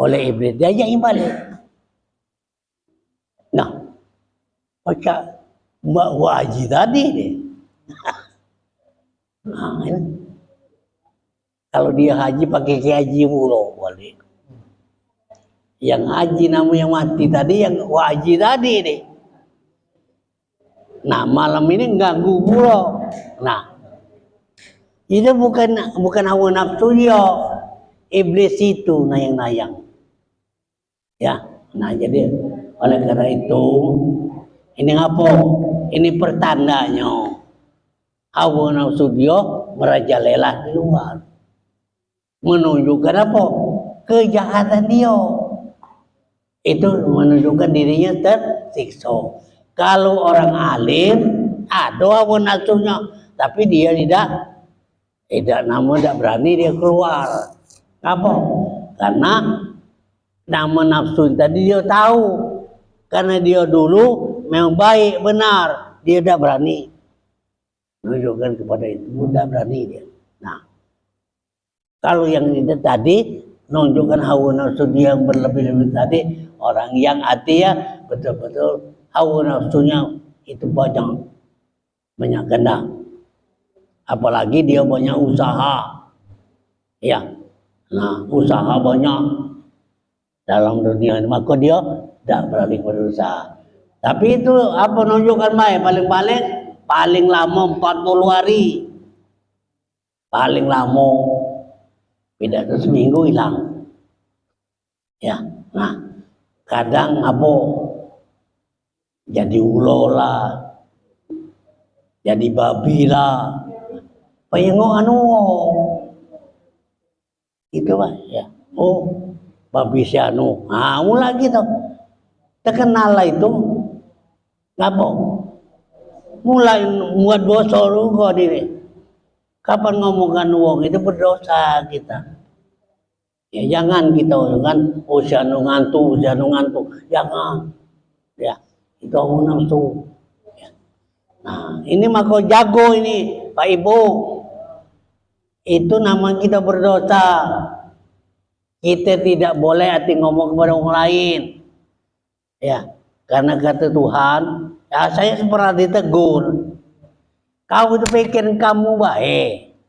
oleh iblis, dia ajakin balik. Nah, macam Mbak Haji tadi nih. Nah, ini. Kalau dia haji pakai haji mulu balik. Yang haji namun yang mati tadi, yang haji tadi nih. Nah, malam ini ganggu mulu. Nah, itu bukan hawa nafsu dia, iblis itu nayang-nayang. Ya, nah jadi oleh karena itu ini apa? Ini pertandanya hawa nafsu dia merajalela di luar, menunjukkan apa? Kejahatan dia. Itu menunjukkan dirinya tersiksa. Kalau orang alim ada hawa nafsunya, tapi dia tidak namun tidak berani dia keluar. Apa? Karena nama nafsu tadi dia tahu, karena dia dulu memang baik benar, dia tidak berani menunjukkan kepada itu, tidak berani dia. Nah, kalau yang itu tadi menunjukkan hawa nafsu dia yang berlebih-lebih tadi, orang yang hatinya betul-betul hawa nafsunya itu banyak ganda. Apalagi dia banyak usaha, ya. Nah, usaha banyak dalam dunia ini, maka dia tidak berani berusaha. Tapi itu apa menunjukkan baik? Paling lama 40 hari. Paling lama. Beda itu seminggu hilang. Ya. Nah, kadang apa? Jadi ulo lah. Jadi babi lah. Payengok itu Pak, ya. Oh, babi si anu. Nah, lagi tuh. Terkenal lah itu. Ngapa? Mulai buat bosor kok diri. Kapan ngomongkan uang itu berdosa kita. Ya jangan kita kan si anu ngantuk. Jangan. Ya, itu hawa nafsu. Ya. Nah, ini maka jago ini Pak Ibu. Itu nama kita berdosa. Kita tidak boleh hati ngomong kepada orang lain. Ya, karena kata Tuhan, ya saya pernah ditegur. Kau itu pikir kamu baik.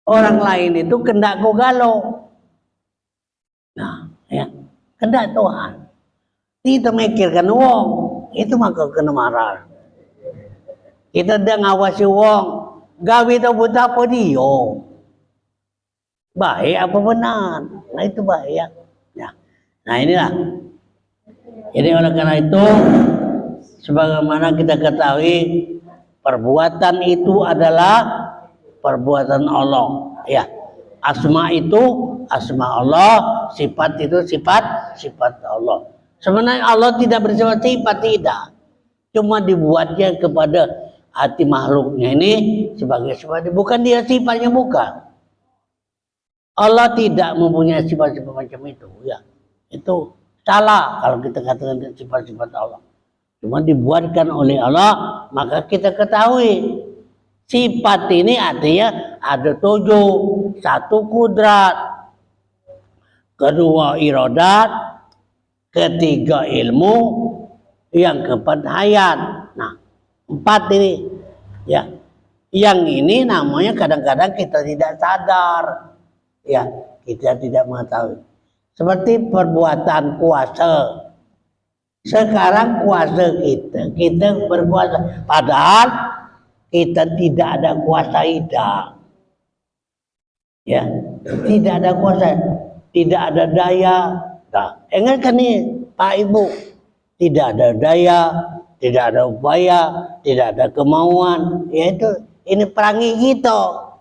Orang lain itu kendak kau galau. Nah, ya, kendak Tuhan. Kita mikirkan uang, itu maka kena marah. Kita udah ngawasi uang, gawe tau buta apa dia. Baik apa benar? Nah itu bahaya. Ya. Nah inilah. Jadi oleh karena itu, sebagaimana kita ketahui, perbuatan itu adalah perbuatan Allah. Ya, asma itu asma Allah, sifat itu sifat Allah. Sebenarnya Allah tidak bersifat sifat, tidak. Cuma dibuatnya kepada hati makhluknya ini sebagai sifat. Bukan dia sifatnya, bukan. Allah tidak mempunyai sifat-sifat macam itu, ya. Itu salah kalau kita katakan sifat-sifat Allah. Cuma dibuatkan oleh Allah, maka kita ketahui sifat ini artinya ada 7. 1 kudrat, 2 iradat, 3 ilmu, yang 4 hayat. Nah, 4 ini, ya. Yang ini namanya kadang-kadang kita tidak sadar. Ya, kita tidak mengetahui. Seperti perbuatan puasa. Sekarang puasa kita berpuasa. Padahal kita tidak ada kuasa idah. Ya, tidak ada kuasa, tidak ada daya. Nah, ingatkan nih Pak Ibu, tidak ada daya, tidak ada upaya, tidak ada kemauan. Yaitu ini perangi kita.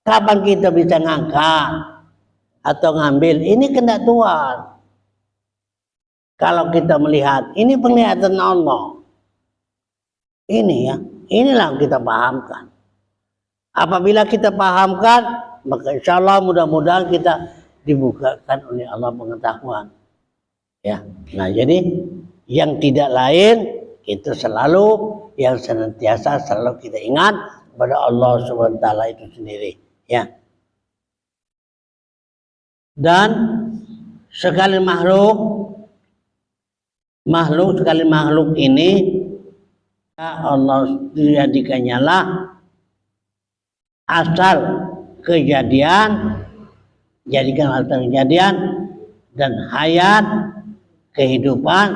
Kapan kita bisa ngangkat atau ngambil? Ini kehendak Tuhan. Kalau kita melihat, ini penglihatan Allah. Ini ya, inilah yang kita pahamkan. Apabila kita pahamkan, maka insya Allah mudah-mudahan kita dibukakan oleh Allah pengetahuan. Ya, nah jadi yang tidak lain itu selalu, yang senantiasa selalu kita ingat pada Allah SWT itu sendiri. Ya. Dan sekali makhluk ini Allah jadikannya lah asal kejadian, jadikan asal kejadian dan hayat, kehidupan,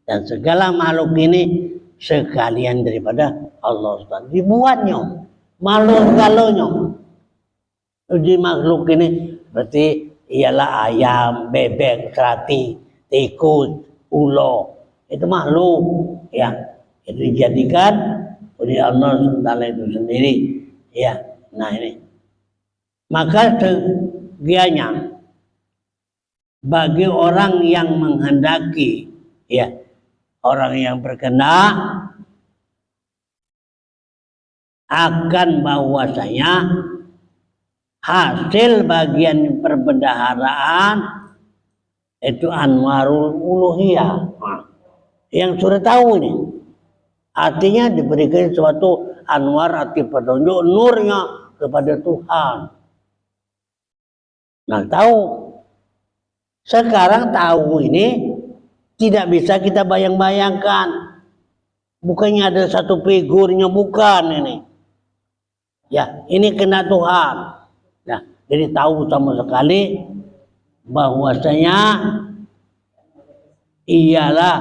dan segala makhluk ini sekalian daripada Allah SWT. Dibuatnya makhluk galonya. Di makhluk ini berarti ialah ayam, bebek, serati, tikus, ulo. Itu makhluk ya. Itu dijadikan oleh Allah SWT itu sendiri ya. Nah ini maka segianya bagi orang yang menghendaki ya, orang yang berkehendak akan bahwasanya hasil bagian perbendaharaan itu anwarul uluhiyah. Nah, yang sudah tahu ini artinya diberikan suatu anwar, arti petunjuk nurnya kepada Tuhan. Nah tahu, sekarang tahu ini tidak bisa kita bayang-bayangkan. Bukannya ada satu figurnya, bukan ini. Ya, ini kena Tuhan. Nah, jadi tahu sama sekali bahwasanya ialah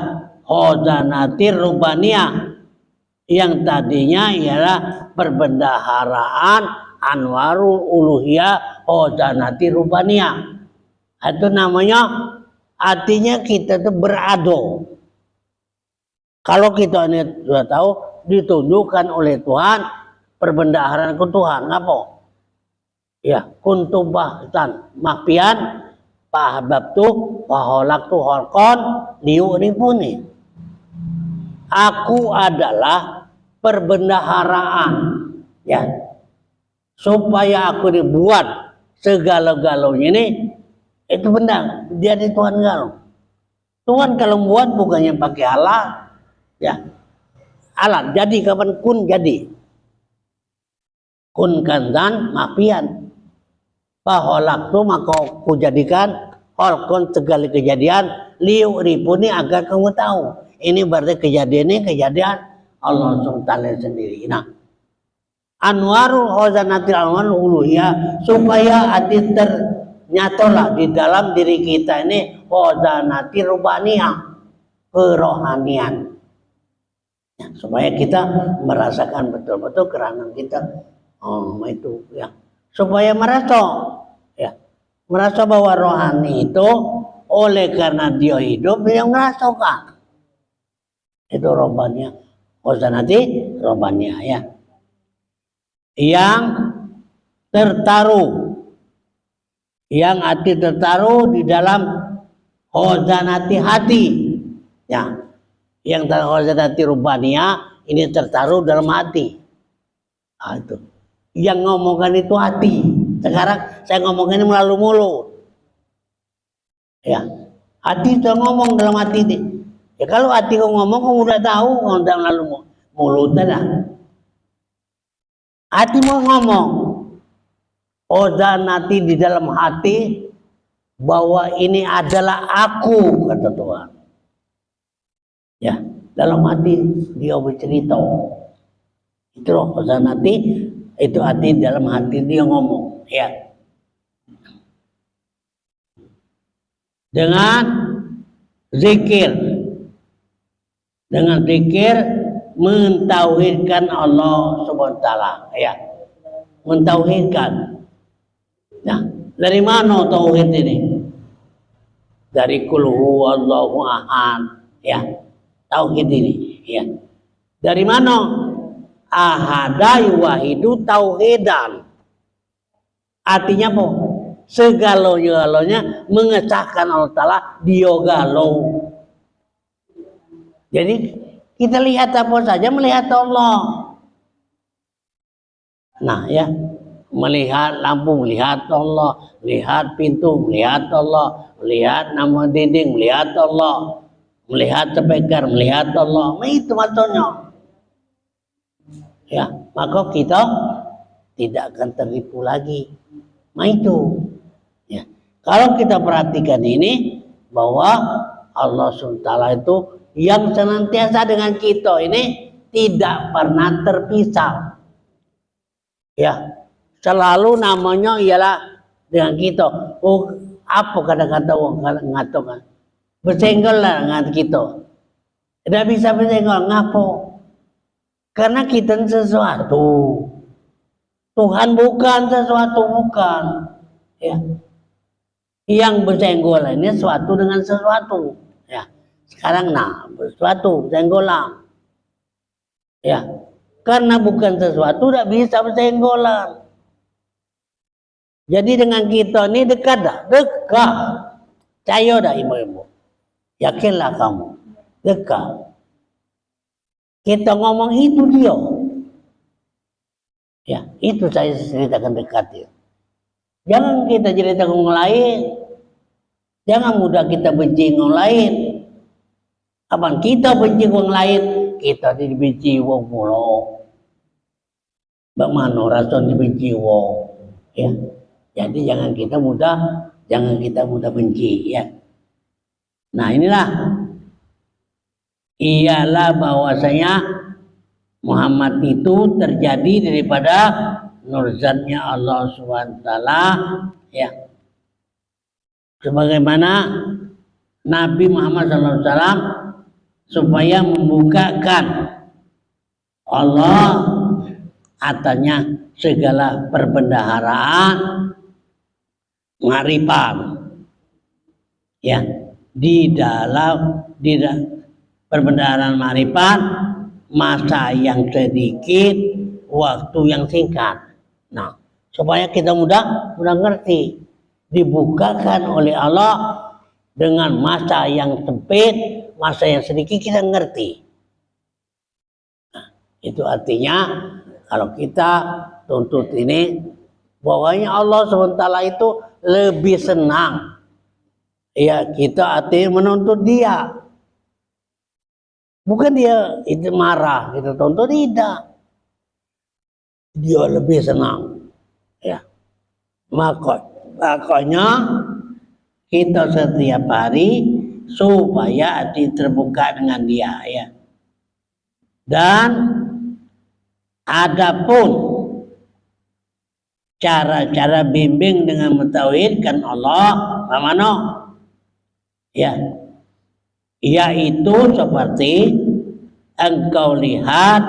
khazanatir rubaniyah, yang tadinya ialah perbendaharaan anwarul uluhiyah khazanatir rubaniyah. Itu namanya artinya kita itu berado. Kalau kita ini sudah tahu ditunjukkan oleh Tuhan perbendaharaan ke Tuhan, apa? Ya, kuntu bahtan mafian fahababtu faholaktu holkon liuripuni. Aku adalah perbendaharaan ya, supaya aku dibuat segala-galanya ini. Itu benar, jadi Tuhan galau. Tuhan kalau buat bukannya pakai alat, ya alat. Jadi kapan kun jadi, kun kandan mafian. Paholak tu maka ku jadikan holkon segala kejadian liu ripuni agar kamu tahu. Ini berarti kejadian ini kejadian Allah SWT sendiri. Nah, anwarul khazanatil anwarul uluhiyah, supaya hati nyatolah di dalam diri kita ini khazanatir rubaniyah, kerohanian ya, supaya kita merasakan betul-betul keranan kita itu ya, supaya merasa ya, merasa bahwa rohani itu oleh karena dia hidup dia merasakan itu robaniyah, khazanati robaniyah ya, yang tertaruh, yang hati tertaruh di dalam khazanati hati ya, yang khazanati rubaniyah ini tertaruh dalam hati. Nah, itu yang ngomongkan itu hati. Sekarang saya ngomongin ini melalui mulut ya, hati sudah ngomong dalam hati ini. Ya kalau hati kau ngomong kau udah tahu kau udah melalui mulut dah. Hati mau ngomong khazanati di dalam hati bahwa ini adalah aku, kata Tuhan. Ya, dalam hati dia bercerita. Itu loh khazanati, itu hati dalam hati dia ngomong, ya. Dengan zikir. Dengan zikir mentauhidkan Allah Subhanahu wa taala, ya. Mentauhidkan. Nah, dari mana tauhid ini? Dari qul huwallahu ahad, ya. Tauhid ini, ya. Dari mana? Ahada wahidu tauhidan. Artinya apa? Segala-galanya mengesahkan Allah Ta'ala dia galau. Jadi kita lihat apa saja melihat Allah. Nah ya, melihat lampu melihat Allah, melihat pintu melihat Allah, melihat nama dinding melihat Allah, melihat speaker melihat Allah. Nah, itu maksudnya. Ya, maka kita tidak akan tertipu lagi. Nah itu. Ya. Kalau kita perhatikan ini, bahwa Allah SWT itu yang senantiasa dengan kita ini tidak pernah terpisah. Ya, selalu namanya ialah dengan kita. Oh, apa kata-kata orang ngatakan? Bersenggol lah dengan kita. Tidak bisa bersenggol, ngapo? Karena kita sesuatu. Tuhan bukan sesuatu, bukan. Ya. Yang bersenggol ini sesuatu dengan sesuatu. Ya. Sekarang sesuatu bersenggolan. Ya. Karena bukan sesuatu tidak bisa bersenggolan. Jadi dengan kita ini dekat dah, dekat. Percaya dah ibu-ibu. Yakinlah kamu, dekat. Kita ngomong itu dia. Ya, itu saya ceritakan dekat dia. Jangan kita ceritakan orang lain. Jangan mudah kita benci orang lain. Apaan kita benci orang lain, kita dibenci orang mula. Bagaimana rasa dibenci orang? Ya. Jadi jangan kita mudah benci, ya. Nah, inilah ialah bahwasanya Muhammad itu terjadi daripada nurzatnya Allah SWT, ya. Sebagaimana Nabi Muhammad SAW supaya membukakan Allah atasnya segala perbendaharaan, ma'rifat, ya, di dalam perbendaharaan ma'rifat, masa yang sedikit, waktu yang singkat. Nah, supaya kita mudah ngerti, dibukakan oleh Allah dengan masa yang sempit, masa yang sedikit, kita ngerti. Nah, itu artinya kalau kita tuntut ini, bahwanya Allah SWT itu lebih senang, ya, kita artinya menuntut dia, bukan dia itu marah kita tuntut, tidak, dia lebih senang, ya. Makanya kita setiap hari supaya hati terbuka dengan dia, ya. Dan adapun cara-cara bimbing dengan mentauhidkan Allah, bagaimana? Ya, yaitu seperti engkau lihat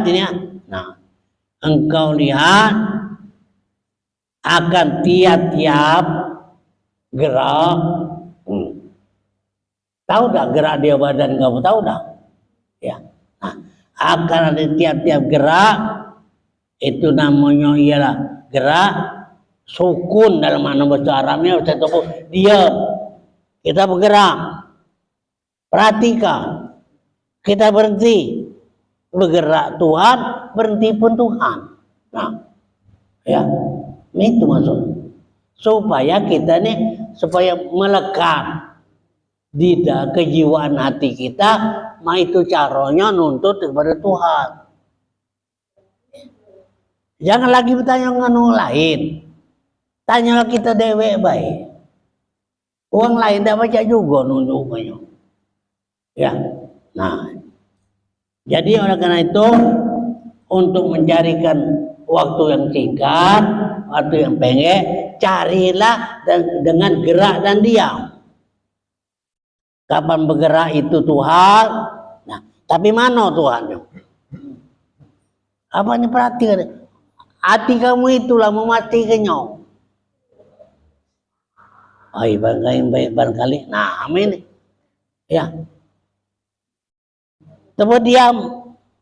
ini ya. Nah, engkau lihat akan tiap-tiap gerak. Tahu dah gerak dia badan kamu, tahu dah? Ya. Nah, akan ada tiap-tiap gerak, itu namanya ialah gerak sukun dalam makna bahasa Arabnya. Ustaz Toko, diam, kita bergerak, perhatikan, kita berhenti, bergerak Tuhan, berhenti pun Tuhan. Nah, ya, itu maksudnya, supaya kita nih, supaya melekat di kejiwaan hati kita, itu caranya nuntut kepada Tuhan. Jangan lagi bertanya dengan orang lain, tanyalah kita dewek baik. Orang lain tidak baca juga nunjuknya, ya. Nah, jadi oleh karena itu, untuk mencarikan waktu yang singkat, waktu yang pendek, carilah dengan gerak dan diam. Kapan bergerak itu Tuhan. Nah, tapi mana Tuhan? Apa ini perhatikan? Hati kamu itulah memastikannya. Barangkali. Nah, amin. Ya. Tapi diam,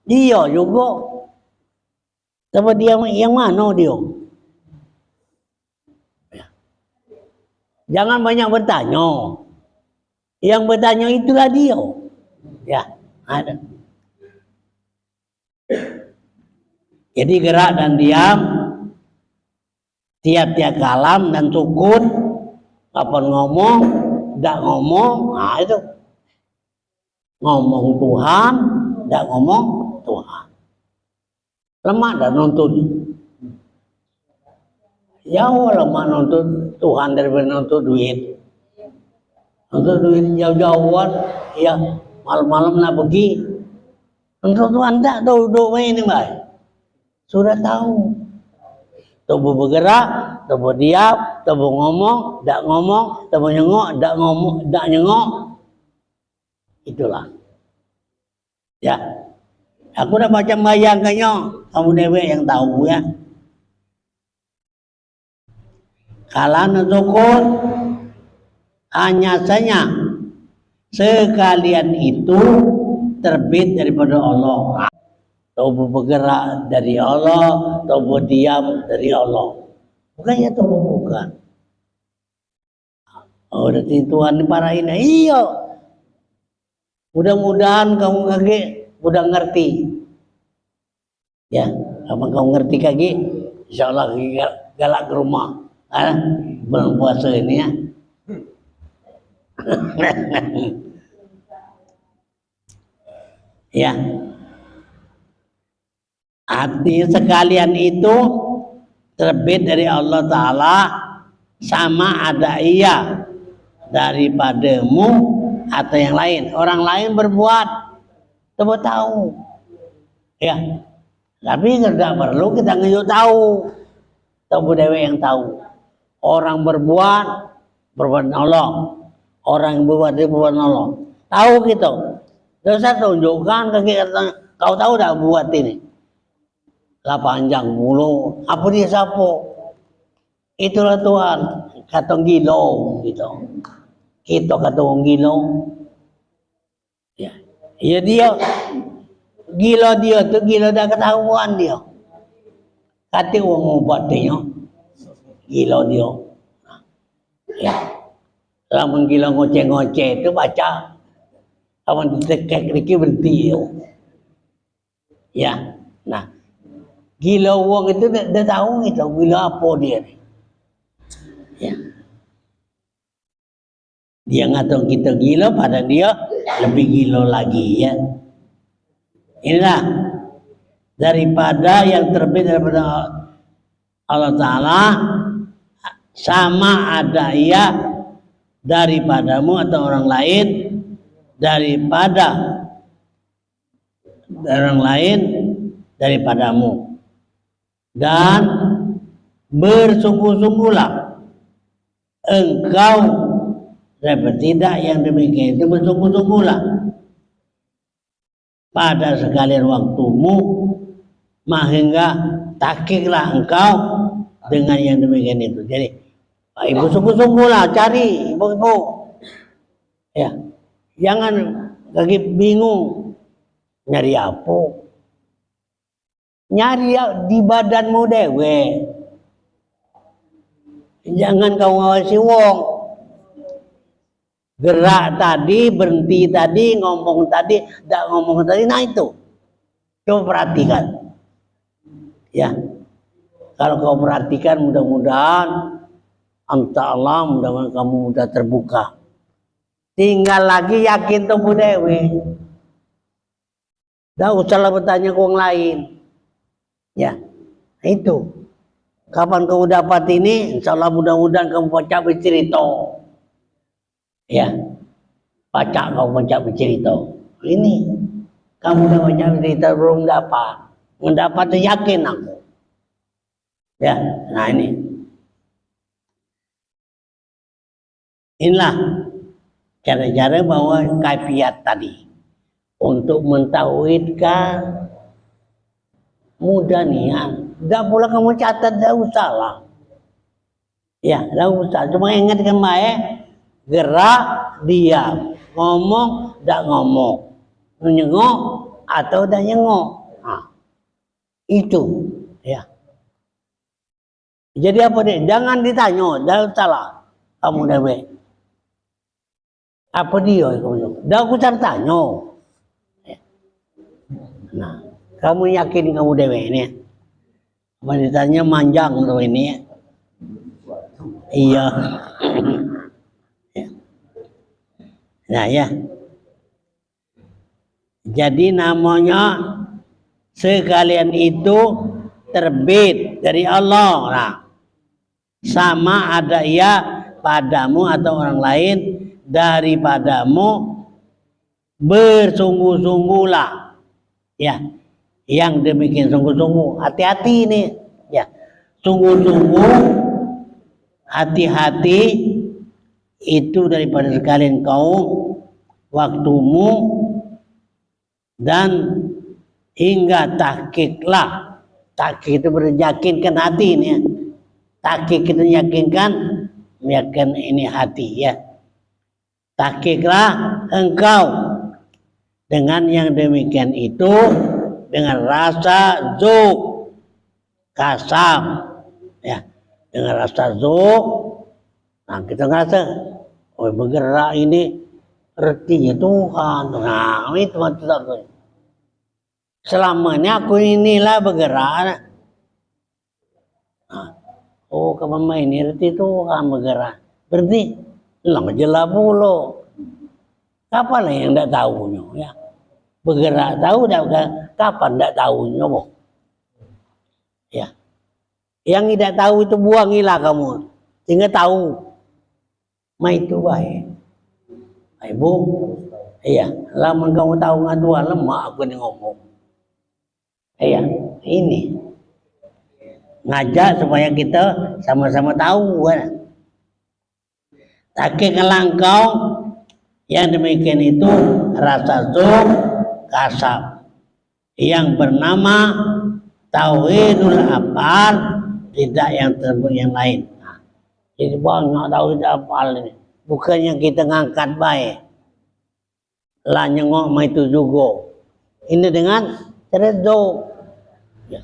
dia juga. Tapi dia yang mana dia? Ya. Jangan banyak bertanya. Yang bertanya itulah dia. Ya, ada. Jadi gerak dan diam, tiap-tiap kalam dan sukun, kapan ngomong, tidak ngomong, nah itu. Ngomong Tuhan, tidak ngomong Tuhan. Lemah dan nuntut. jauh lama nuntut Tuhan daripada nuntut duit. Nuntut duit jauh-jauhan, ya malam-malam nak pergi. Nuntut Tuhan tak tahu main ini baik. Sudah tahu. Tubuh bergerak, tubuh diam, tubuh ngomong, tak ngomong, tubuh nyengok, tak ngomong, tak nyengok. Itulah. Ya. Aku dah baca bayangkannya, kamu dewek yang tahu ya. Kalau nuzukun hanya saja sekalian itu terbit daripada Allah. Tubuh bergerak dari Allah, tubuh diam dari Allah. Bukannya tubuh bukan. Oh, berarti Tuhan parahin. Iya. Mudah-mudahan kamu kaget, udah ngerti. Ya, kalau kamu ngerti kaki, insya Allah galak ke rumah. Bulan puasa ini ya. Ya. Artinya sekalian itu terbit dari Allah Ta'ala sama ada iya daripadamu atau yang lain. Orang lain berbuat, coba tahu. Ya, tapi tidak perlu kita ngejauh tahu. Tahu dewe yang tahu. Orang berbuat Allah. Orang yang berbuat Allah. Tahu gitu. Terus saya tunjukkan ke kita, kau tahu dah buat ini. Lah panjang mulu, apa dia sapo? Itulah Tuhan, kata gilo gitu. Kita kata gilo. Ya, ya dia gila dia tu gila dah ketahuan dia. Kata orang obatnya gila dia. Ya, kalau menggila ngoceh-ngoceh itu baca. Kalau ditekek dikit berhenti. Ya, nah. Gila uang itu dah tahu kita gila apa dia ni. Ya. Dia ngatur kita gila, pada dia lebih gila lagi ya. Inilah daripada yang terbit daripada Allah Ta'ala sama ada ia daripadamu atau orang lain daripada orang lain daripadamu. Dan bersungguh-sungguhlah engkau dapat tidak yang demikian itu bersungguh-sungguhlah pada sekalian waktumu mahingga takiklah engkau dengan yang demikian itu. Jadi ibu sungguh-sungguhlah cari ibu-ibu ya, jangan lagi bingung nyari apa. Nyari di badanmu dewe. Jangan kau ngawasi wong. Gerak tadi, berhenti tadi, ngomong tadi, tidak ngomong tadi. Nah itu. Coba perhatikan. Ya. Kalau kau perhatikan mudah-mudahan anta Allah, mudah-mudahan kamu mudah terbuka. Tinggal lagi yakin tubuh dewe. Tidak usahlah bertanya ke orang lain. Ya, itu. Kapan kamu dapat ini? Insya Allah mudah-mudahan kamu baca bercerita. Ya, baca kamu baca bercerita. Ini, kamu udah baca bercerita belum dapat. Mendapat itu yakin aku. Ya, nah ini. Inilah cara-cara bahwa kaifiat tadi. Untuk mentauhidkan mudah nian. Tidak pula kamu catat, tidak usah lah. Ya, tidak usah. Cuma ingatkan baik. Gerak, diam. Ngomong, tidak ngomong. Nyengok atau tidak nyengok. Nah, itu. Ya. Jadi apa dia? Jangan ditanya, tidak usah lah. Kamu dah baik. Apa dia? Tidak usah tanya. Ya. Nah. Kamu yakin kamu dewe ini? Wanitanya manjang loh ini. Iya. Nah ya. Jadi namanya sekalian itu terbit dari Allah. Nah, sama ada ia padamu atau orang lain daripadamu, bersungguh-sungguhlah. Ya, yang demikian sungguh-sungguh, hati-hati ini. Ya, sungguh-sungguh, hati-hati itu daripada sekalian kaum waktumu, dan hingga tahkiklah. Tahkik itu beryakinkan hati ini ya. Tahkik itu meyakinkan ini hati ya. Tahkiklah engkau dengan yang demikian itu dengan rasa zuk kasam ya, dengan rasa zuk. Nah kita ngerasa oh bergerak ini artinya Tuhan. Nah itu teman-teman, selamanya aku inilah bergerak. Nah, oh kamu ini arti Tuhan bergerak, berarti lang jelas pula. Kapan yang tidak tahunya ya? Bergerak tahu dah, kapan tidak tahunya boh? Ya, yang tidak tahu itu buangilah kamu, sehingga tahu. Ma itu baik. Ibu, iya, lama kamu tahu nggak tua lemah aku nih ngomong. Iya, ini ngajak supaya kita sama-sama tahu kan. Tapi kalau engkau yang demikian itu rasa zuk kasab yang bernama tauhidul afal, tidak yang tersebut yang lain. Nah, jadi banyak tauhid afal ini, bukannya kita ngangkat baik lah nyengok ma itu juga. Ini dengan cara zuk ya.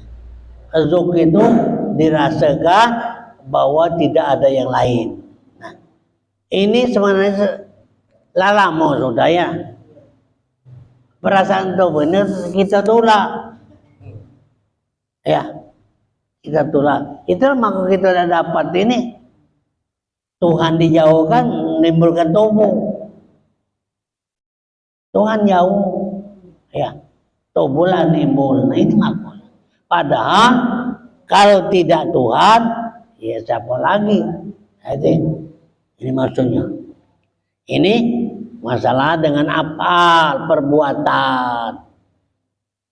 Zuk itu dirasakan bahwa tidak ada yang lain. Nah, ini sebenarnya lama sudah ya. Perasaan itu benar kita tolak. Ya, kita tolak. Itu maka kita sudah dapat ini. Tuhan dijauhkan menimbulkan tubuh. Tuhan jauh. Ya, tubuhlah nimbul. Nah itu makna. Padahal kalau tidak Tuhan, ya siapa lagi? Jadi, ini maksudnya. Ini masalah dengan apal perbuatan.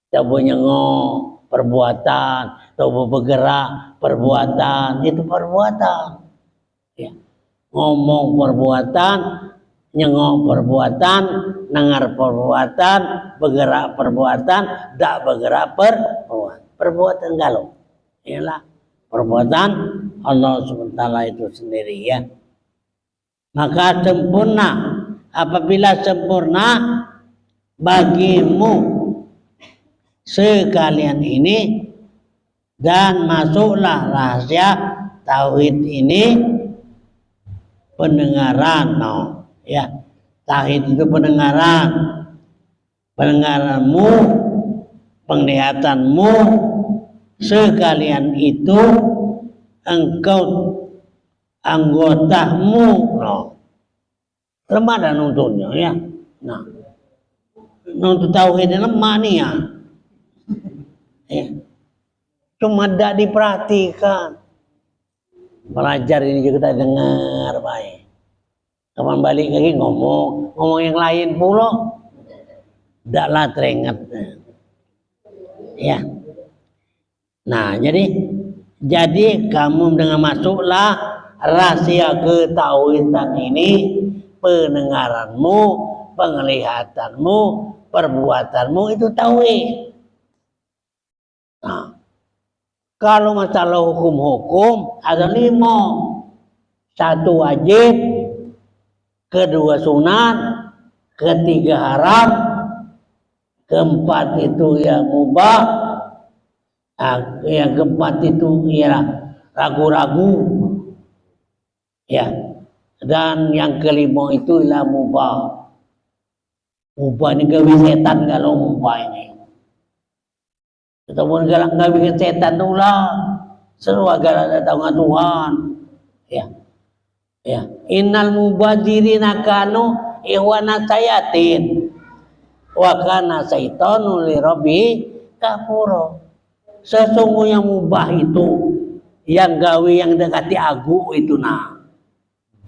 Coba nyengok perbuatan, coba bergerak perbuatan, itu perbuatan. Ya. Ngomong perbuatan, nyengok perbuatan, dengar perbuatan, bergerak perbuatan, tak bergerak perbuatan. Perbuatan galau. Inilah perbuatan Allah SWT itu sendiri ya. Maka sempurna, apabila sempurna bagimu sekalian ini, dan masuklah rahasia tauhid ini pendengaran, no, ya. Tauhid itu pendengaranmu, penglihatanmu, sekalian itu engkau anggotamu, no. Lemah dan nuntutnya ya. Nah, nuntut tauhidnya lemah nih ya. Ya. Cuma tidak diperhatikan. Belajar ini juga kita dengar baik. Kapan balik lagi ngomong yang lain pula, tidaklah teringat. Ya. Nah, jadi kamu dengan masuklah rahasia ketauhidan ini, pendengaranmu, penglihatanmu, perbuatanmu itu tauhid. Nah, kalau masalah hukum-hukum ada 5. 1 wajib, 2 sunat, 3 haram, 4 itu ya mubah, yang 4 itu ya ragu-ragu, ya, dan yang 5 itu ialah mubah. Mubah ini gawe setan kalau mubah ini. Ataupun galak nggak bikin setan ulah, seru agar datang Tuhan. Ya, ya. Innal mubadzirina kanu ikhwana sayatin, wa kana syaitanu li rabbi kafura. Sesungguhnya mubah itu yang gawe yang dekati agu itu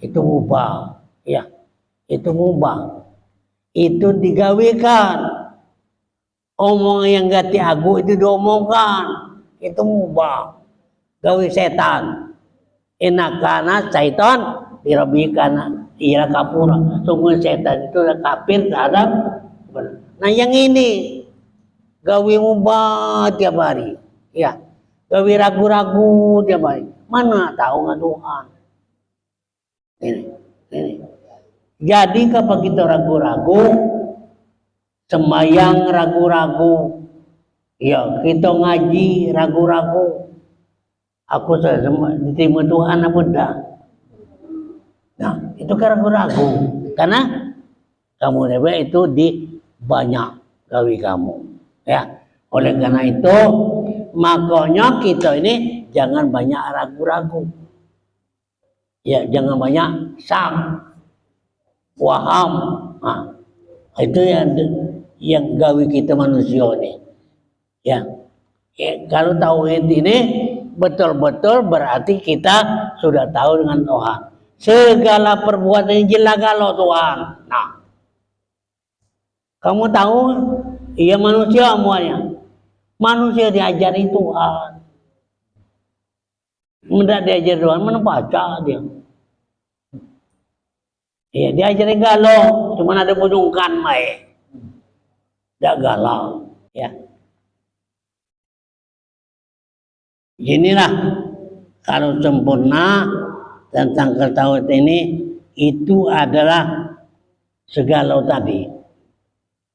itu mubah, ya, itu mubah, itu digawekan. Omong yang gati agu itu diomongkan, itu mubah, gawe setan. Inakana syaitan dirabikana ira kapura. Sungguh setan itu kafir terhadap. Nah yang ini gawe mubah tiap hari, ya, gawe ragu-ragu tiap hari. Mana tahu nggak Tuhan? Ini. Jadi kalau kita ragu-ragu, sembahyang ragu-ragu, ya kita ngaji ragu-ragu. Aku diterima Tuhan apa enggak? Nah, itu kan ragu-ragu. Karena kamu lebih itu di banyak gawe kamu. Ya, oleh karena itu makanya kita ini jangan banyak ragu-ragu. Ya, jangan banyak syak, waham. Nah, itu yang gawe kita manusia ini. Ya, kalau tauhid ini betul-betul berarti kita sudah tahu dengan Tuhan. Segala perbuatan jelas kalau Tuhan. Nah, kamu tahu, iya manusia semuanya. Manusia diajari Tuhan. Tidak diajari Tuhan, mana baca dia. Iya, diajari galau, cuma ada bujungkan mai. Tidak galau, ya. Inilah kalau sempurna tentang tauhid ini itu adalah segala tadi.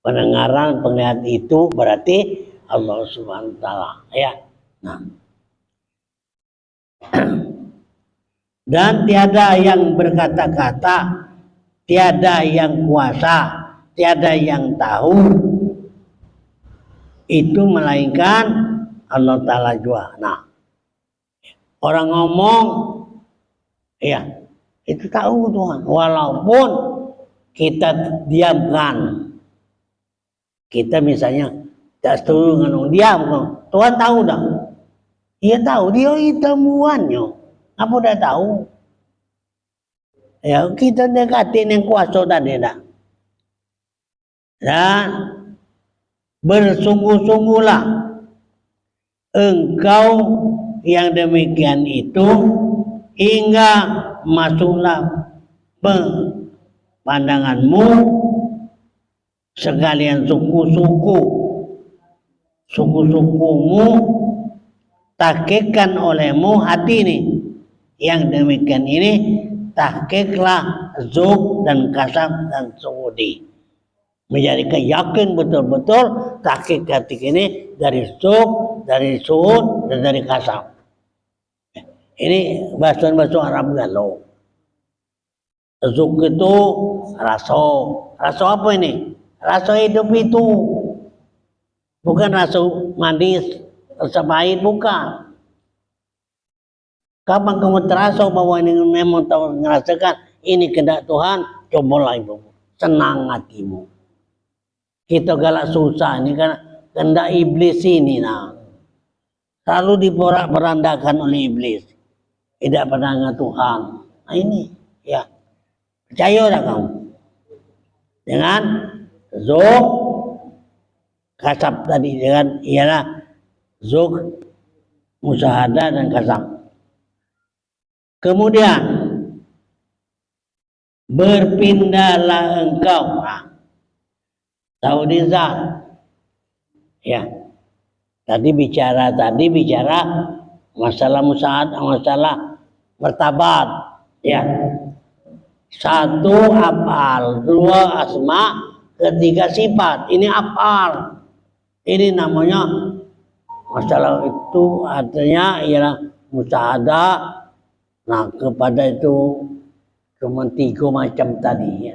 Pendengaran, penglihatan itu berarti Allah Subhanahu wa taala, ya. Nah. Dan tiada yang berkata-kata, tiada yang kuasa, tiada yang tahu itu melainkan Allah Ta'ala juga. Nah, orang ngomong, ya, itu tahu Tuhan. Walaupun kita diamkan, kita misalnya tidak setuju dengan orang diam, Tuhan tahu dah. Dia tahu, dia temuannya. Apa udah tahu? Ya, kita dekatin yang kuasa tadi dah. Dan bersungguh-sungguhlah engkau yang demikian itu hingga masuklah pandanganmu sekalian suku-sukumu tahkikkan olehmu hati ini. Yang demikian ini tahkiklah zuk dan kasab dan suhudi. Menjadikan yakin betul-betul tahkik hati ini dari zuk, dari suhud dan dari kasab. Ini bahasa Arab galau. Zuk itu rasa. Rasa apa ini? Rasa hidup itu. Bukan rasa manis, rasa pahit, bukan. Kapan kamu terasa bahwa ini memang tahu merasakan ini kehendak Tuhan, cobalah ibu, senang hatimu. Kita galak susah ini kan kehendak iblis ini, nah selalu diporak-perandakan oleh iblis, tidak pernah dengan Tuhan. Nah ini, ya, percaya dah kamu dengan zuk kasab tadi, dengan ialah zuk musyahadah dan kasab. Kemudian berpindahlah engkau, tahu di zat, ya. Tadi bicara masalah musyahadah, masalah martabat, ya. Satu afal, dua asma, ketiga sifat. Ini afal. Ini namanya masalah itu artinya ialah musyahadah. Nah, kepada itu cuma 3 macam tadi, ya.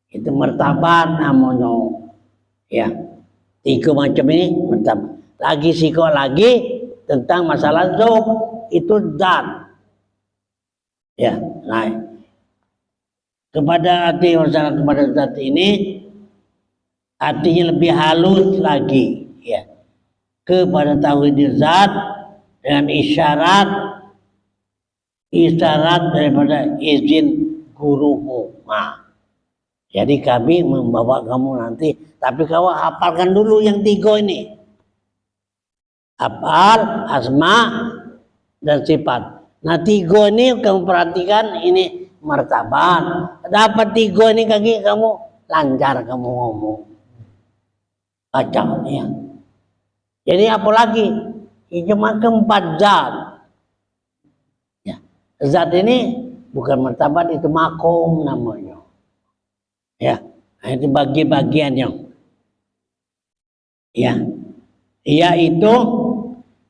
Itu martabat namanya, ya. 3 macam ini martabat. Lagi sikok lagi tentang masalah zuk, itu zat, ya. Nah, kepada arti masalah kepada zat ini artinya lebih halus lagi, ya. Kepada tauhid zat dengan isyarat isyarat daripada izin gurumu. Nah, jadi kami membawa kamu nanti, tapi kau hafalkan dulu yang 3 ini. Hafal, asma, dan sifat. Nah 3 ini kamu perhatikan, ini martabat. Dapat 3 ini kaki kamu lancar kamu ngomong. Baca ya. Jadi apa lagi? Cuma 4 zat. Ya. Zat ini bukan martabat, itu makom namanya. Ya, nah, itu bagi-bagiannya. Ya, yaitu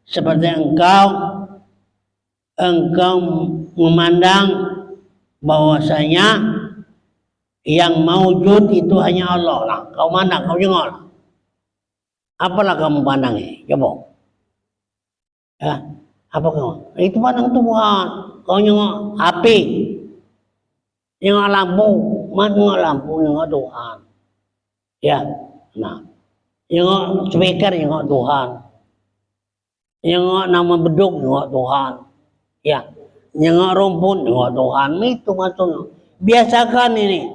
seperti engkau memandang bahwasanya yang maujud itu hanya Allah lah. Kau mandang, kau jengol. Apalah kamu pandangnya? Coba. Ya, apa kamu? Itu pandang Tuhan. Kau nyengok api, nyengok lampu, nyengok lampu, nyengok Tuhan. Ya, nah, nyengok speaker, nyengok Tuhan. Nyengok nama beduk, nyengok Tuhan. Ya, nyengok rumput, nyengok Tuhan. Itu maksudnya. Biasakan ini.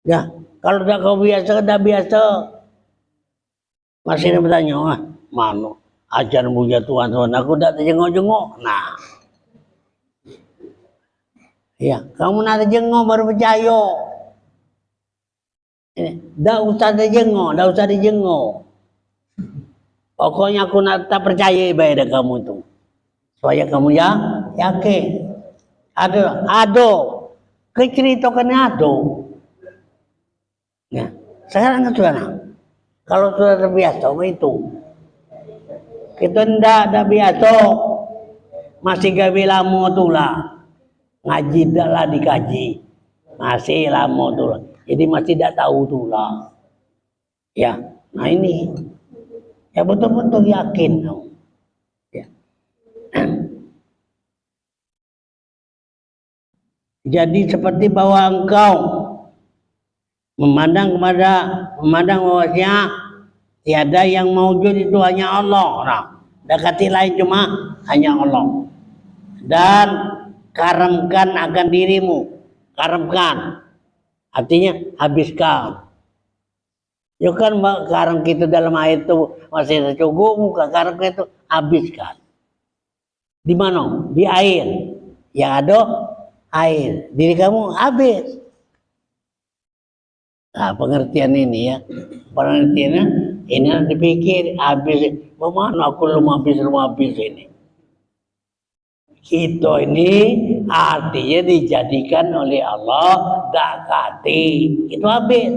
Ya, kalau tidak kau biasa, tidak biasa. Masih ada bertanya, mana ajar puja Tuhan, aku tidak terjengok-jengok. Nah, ya, kamu nak terjengok baru percaya. Tidak usah terjengok, tidak usah dijengok. Pokoknya aku nak tak percaya ibadah kamu itu, supaya kamu ya yakin. Ada, keceritakan ada. Nah, sekarang kan sudah. Kalau sudah terbiasa itu, kita tidak biasa, masih gawe lama tu lah, ngaji dah lah dikaji, masih lama tu lah, jadi masih tidak tahu tu lah, ya. Nah ini, ya betul-betul yakin, ya. Jadi seperti bahwa engkau memandang bahwasanya tiada yang maujud itu hanya Allah. Nah, dekati lain cuma hanya Allah. Dan karamkan akan dirimu. Karamkan. Artinya habiskan. Ya kan karam kita dalam air itu masih ada cukup, muka karam itu habiskan. Di mana? Di air. Yang ada air. Diri kamu habis. Nah, pengertian ini ya. Pengertiannya ini dipikir habis, bagaimana aku belum habis ini. Kita ini artinya dijadikan oleh Allah dakati, itu habis.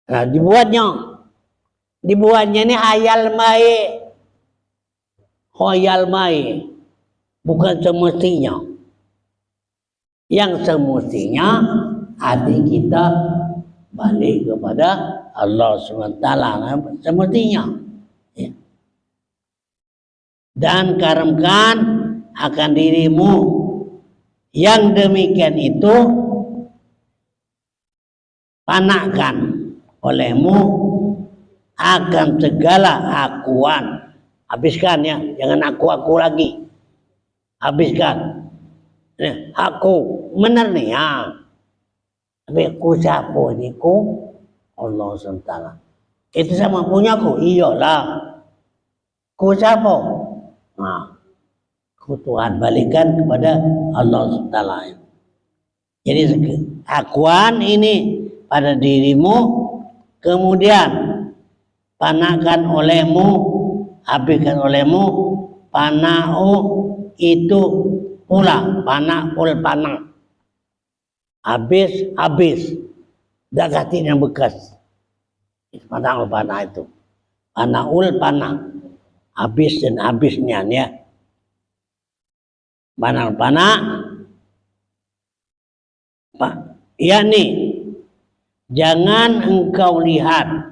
Nah, dibuatnya ini hayal mai, bukan semestinya. Yang semestinya hati kita balik kepada Allah SWT semestinya. Ya. Dan karamkan akan dirimu, yang demikian itu panakkan olehmu akan segala akuan. Habiskan ya, jangan aku lagi. Habiskan. Aku benar nih ya. Tapi aku siapa ini? Ku Allah SWT. Itu sama punyaku? Iyalah. Ku siapa? Nah, ku Tuhan, balikan kepada Allah SWT. Jadi akuan ini pada dirimu, kemudian panahkan olehmu, habiskan olehmu, panau itu pula, panah. Habis dagatin yang bekas. Panah itu. Panah. Habis dan habisnya ya. Panah. yakni jangan engkau lihat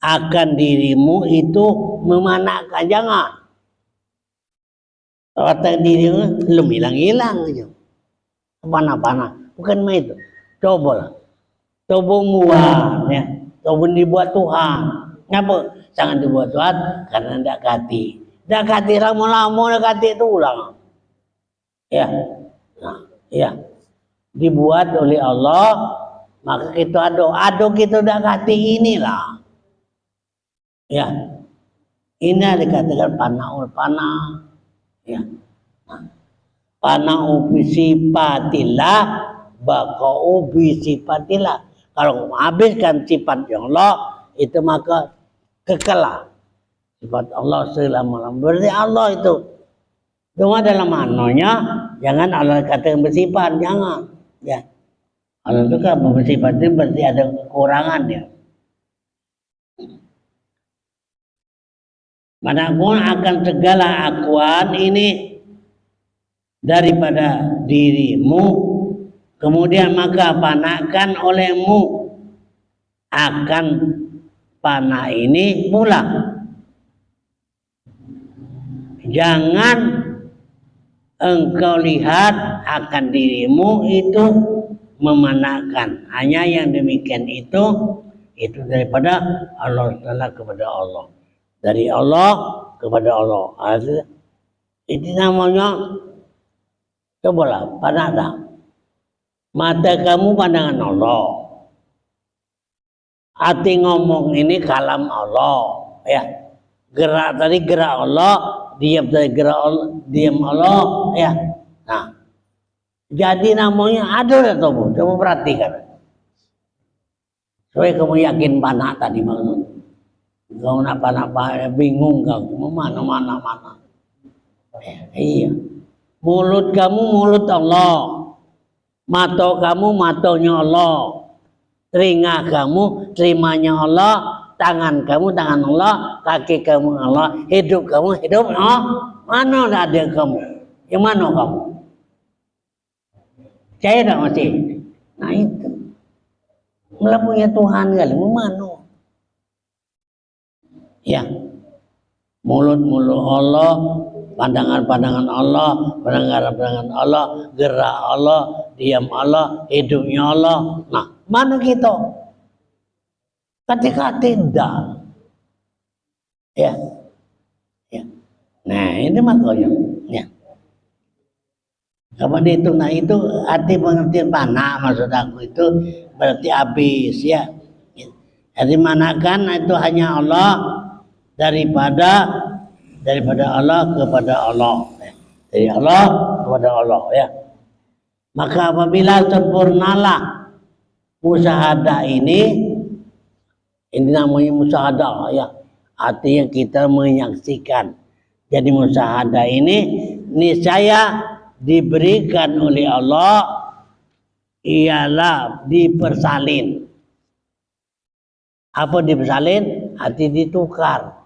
akan dirimu itu memanakkan, jangan. Kata dirimu belum hilang-hilang aja. Panah-panah, bukan main itu. Cobalah. Coba muat ya. Coba dibuat Tuhan. Kenapa? Jangan dibuat Tuhan karena tidak hati. dah kati lama-lama dah kati itu ulang. Ya, nah, ya, dibuat oleh Allah, maka kita ado kita dah kati inilah. Ya, ini dikatakan panah. Ya, panau bisifatillah, bakau bisifatillah. Kalau habiskan sifat yang Allah, itu maka kekelah sifat Allah selama-lamanya. Berarti Allah itu cuma dalam maknanya, jangan Allah katakan bersifat, jangan. Ya, Allah itu kan bersifat itu berarti ada kekurangan dia. Manapun akan segala akuan ini daripada dirimu, kemudian maka panahkan olehmu akan panah ini pula. Jangan engkau lihat akan dirimu itu memanahkan. Hanya yang demikian itu daripada Allah Taala kepada Allah. Dari Allah kepada Allah. Itu namanya, cobalah panah dah. Mata kamu pandangan Allah. Hati ngomong ini kalam Allah. Ya. Gerak tadi gerak Allah, diam tadi gerak Allah, diam Allah. Ya. Nah. Jadi namanya ada atau bu? Coba perhatikan. Supaya kamu yakin panah tadi maksud. Kau nak panah bingung kau mana. Iya. Mulut kamu mulut Allah. Mata kamu matanya Allah. Telinga kamu terimanya Allah. Tangan kamu tangan Allah. Kaki kamu Allah. Hidup kamu hidup Allah. Mana ada kamu? Yang mana kamu? Percaya tak masih? Nah itu. Mula punya Tuhan kali. Mana? Ya. Mulut-mulut Allah. Pandangan-pandangan Allah, pandangan-pandangan Allah, gerak Allah, diam Allah, hidupnya Allah. Nah, mana kita? Ketika tidak. Ya. Nah, ini makanya. Ya. Kalau dihitung, nah itu arti pengertian panah maksud aku itu berarti habis ya. Jadi manakan itu hanya Allah daripada Allah kepada Allah. Dari Allah kepada Allah ya. Maka apabila sempurnalah musyahadah ini namanya musyahadah ya. Artinya kita menyaksikan. Jadi musyahadah ini niscaya diberikan oleh Allah ialah dipersalin. Apa dipersalin? Arti ditukar.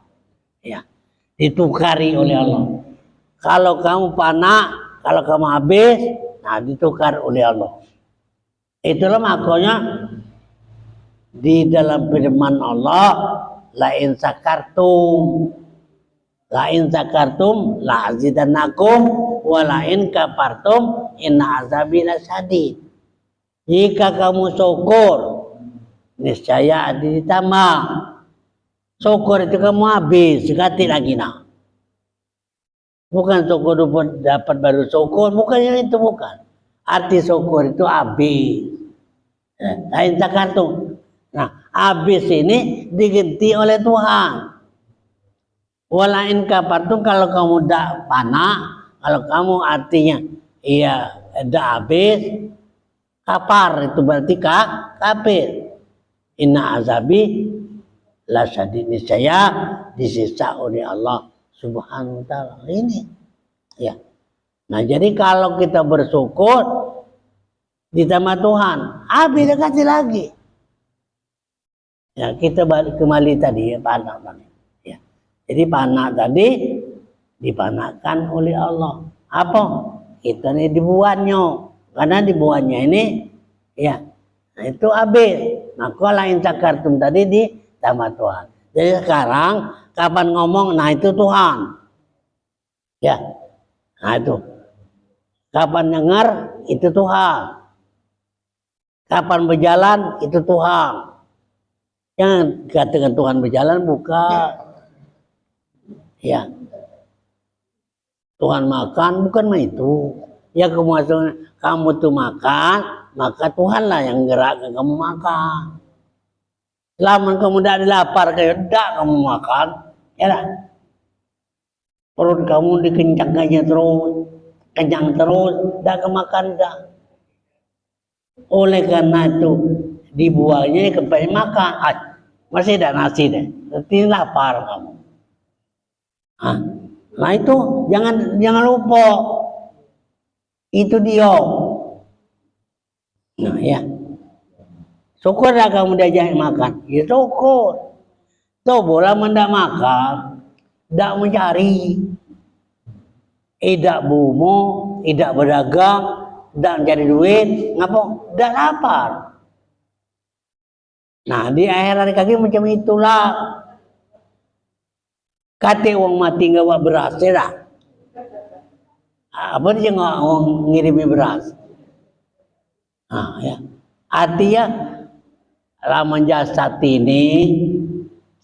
Ya. Ditukari oleh Allah. Kalau kamu panah, kalau kamu habis, nah ditukar oleh Allah. Itulah makanya di dalam firman Allah, la in sakartum la azidannakum wa la in kafartum inna azabi lasyadid. Jika kamu syukur, niscaya ditambah. Syukur itu kamu habis, ganti lagi nah. Bukan syukur dapat baru syukur, bukan yang itu bukan. Arti syukur itu habis. Lain zakartum. Nah, habis ini diganti oleh Tuhan. Walain kafartum kalau kamu dak panah, kalau kamu artinya iya dak habis, kafar itu berarti kafir. Inna azabi lasyadid, niscaya disiksa oleh Allah Subhanahu wa taala. Ini ya. Nah, jadi kalau kita bersyukur ditambah Tuhan, habis kasih lagi. Ya, kita balik kembali tadi ya, panah. Ya. Jadi panah tadi dipanahkan oleh Allah. Apa? Kita ini dibuatnya. Karena dibuatnya ini ya. Nah, itu habis. Maka lain sakartum tadi ditambah Tuhan. Jadi sekarang kapan ngomong, nah itu Tuhan. Ya. Nah itu. Kapan dengar, itu Tuhan. Kapan berjalan, itu Tuhan. Jangan katakan Tuhan berjalan, bukan. Ya. Tuhan makan bukan mah itu. Ya kamu tuh makan, maka Tuhanlah yang gerakkan kamu makan. Selama kamu tidak lapar, kayak tidak kamu makan, ya lah. Perut kamu dikencangkannya terus, kenyang terus, tidak kemakan dah. Oleh karena itu dibuangnya kepengen makan, masih ada nasi deh, nanti lapar kamu. Nah itu jangan lupa, itu dia. Nah ya, syukurlah kamu diajak makan, ya syukur. Tuh bola mendak makan, tidak mencari, tidak bumo, tidak berdagang, tidak mencari duit, ngapa? Tidak lapar. Nah di akhir hari kaki macam itulah. Kate uang mati nggak bawa beras, tidak? Apa dia nggak ngirimi beras? Nah ya, artinya laman jasad ini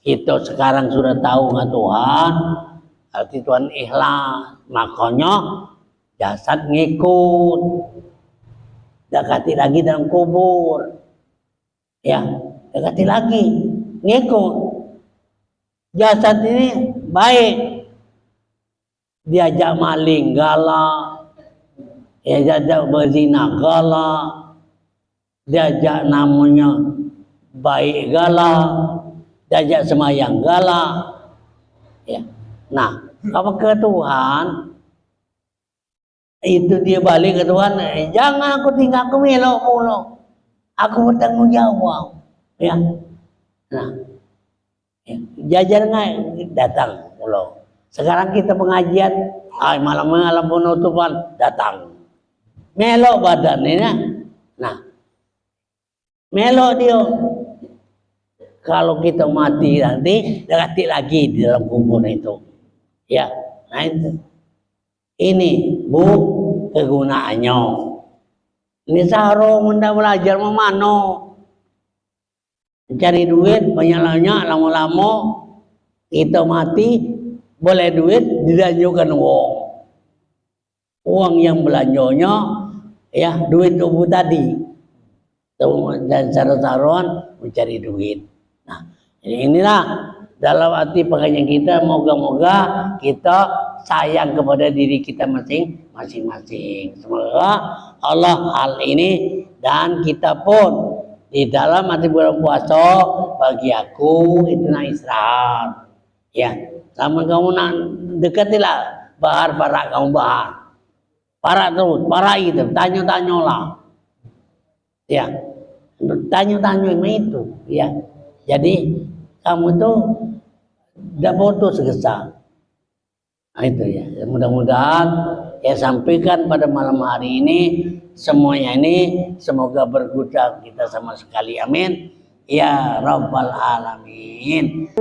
kita sekarang sudah tahu nggak Tuhan, arti Tuhan ikhlas, makanya jasad ngikut, dekati lagi dalam kubur, ya dekati lagi ngikut. Jasad ini baik, diajak maling galak, diajak berzina galak, diajak namanya baik galak, diajak semayang galak, ya. Nah, apa ke Tuhan itu dia balik ke Tuhan, jangan aku tinggal, aku melok mulu, aku bertanggung jawab, ya. Nah, ya. Jajar nggak datang mulu. Sekarang kita pengajian, malam-malam penutupan datang, melok badannya, nah, melok dia. Kalau kita mati nanti dekati lagi di dalam kubur itu, ya. Nah itu, ini bu kegunaannya. Ini sarung mendak belajar memano, cari duit banyak-banyak, lama-lama kita mati boleh duit dilanjutkan uang yang belanjanya, ya duit tubuh tadi, dan taruhan mencari duit. Nah, inilah dalam arti pengajian kita, moga-moga kita sayang kepada diri kita masing-masing. Semoga Allah hal ini dan kita pun di dalam arti bulan puasa bagi aku itu nak istirahat. Ya, sama kamu nak dekatilah bahar parak kamu bahar. Parak terus, parak itu, tanya-tanyalah. Ya, tanya-tanya itu, ya. Jadi kamu tuh tidak putus asa. Nah, itu ya. Mudah-mudahan ya sampaikan pada malam hari ini semuanya ini semoga berguna kita sama sekali. Amin. Ya Rabbal Alamin.